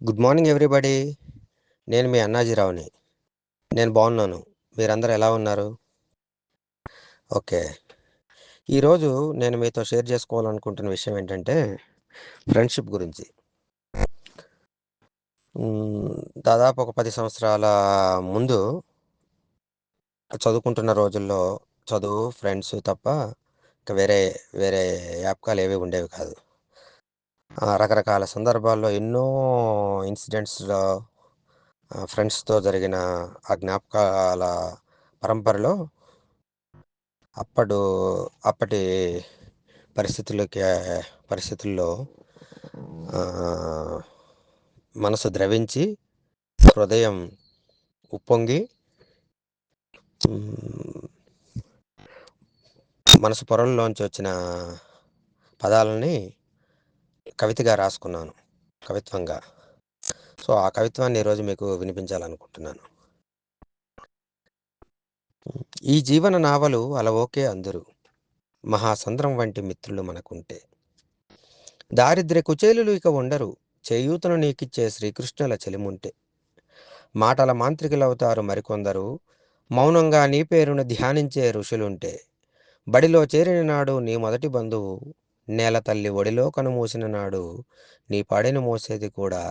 Good morning everybody. నేను మీ అన్నాజీరావుని. నేను బాగున్నాను. మీరందరూ ఎలా ఉన్నారు? ఓకే. ఈరోజు నేను మీతో షేర్ చేసుకోవాలనుకుంటున్న విషయం ఏంటంటే ఫ్రెండ్షిప్ గురించి. దాదాపు ఒక 10 సంవత్సరాల ముందు చదువుకుంటున్న రోజుల్లో చదువు, ఫ్రెండ్స్ తప్ప ఇంక వేరే వేరే వ్యాపకాలు ఏవి ఉండేవి కాదు. రకరకాల సందర్భాల్లో ఎన్నో ఇన్సిడెంట్స్‌లో ఫ్రెండ్స్‌తో జరిగిన ఆ జ్ఞాపకాల పరంపరలో అప్పుడు అప్పటి పరిస్థితులకి పరిస్థితుల్లో ఆహ్, మనసు ద్రవించి, హృదయం ఉప్పొంగి, హ్మ్, మనసు పొరల్లోంచి వచ్చిన పదాలని కవితగా రాసుకున్నాను. కవిత్వంగా. సో, ఆ కవిత్వాన్ని ఈరోజు మీకు వినిపించాలనుకుంటున్నాను. ఈ జీవన నావలు అలవోకే అందరు. మహాసంద్రం వంటి మిత్రులు మనకుంటే. దారిద్ర్య కుచేలులు ఇక ఉండరు. చేయూతను నీకిచ్చే శ్రీకృష్ణుల చెలిముంటే. మాటల మాంత్రికులవుతారు మరికొందరు. మౌనంగా నీ పేరును ధ్యానించే ఋషులుంటే. బడిలో చేరిన నాడు నీ మొదటి బంధువు. నేల తల్లి ఒడిలో కనుమూసిన నాడు నీ పాడెను మోసేది కూడా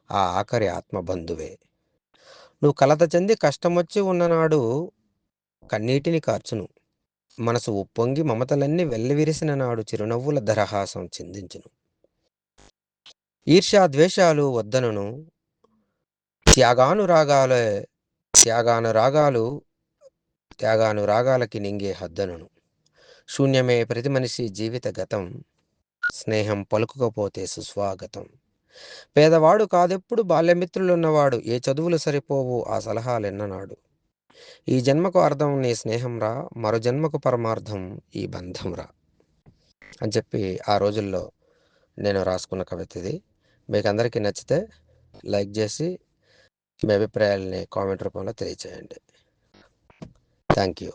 ఆ ఆఖరి ఆత్మబంధువే. నువ్వు కలత చెంది కష్టమొచ్చి ఉన్ననాడు కన్నీటిని కార్చును. మనసు ఉప్పొంగి మమతలన్నీ వెల్లివిరిసిన నాడు చిరునవ్వుల దరహాసం చిందించును. ఈర్ష్యా ద్వేషాలు వద్దనును. త్యాగానురాగాలే త్యాగానురాగాలు త్యాగానురాగాలకి నింగే హద్దనును. శూన్యమే ప్రతి మనిషి జీవిత గతం. స్నేహం పలుకుకపోతే సుస్వాగతం. పేదవాడు కాదెప్పుడు బాల్యమిత్రులున్నవాడు. ఏ చదువులు సరిపోవు ఆ సలహాలెన్ననాడు. ఈ జన్మకు అర్థం నీ స్నేహం రా, మరో జన్మకు పరమార్థం ఈ బంధం రా అని చెప్పి ఆ రోజుల్లో నేను రాసుకున్న కవిత ఇది. మీకు అందరికీ నచ్చితే లైక్ చేసి మీ అభిప్రాయాలని కామెంట్ రూపంలో తెలియచేయండి. Thank you.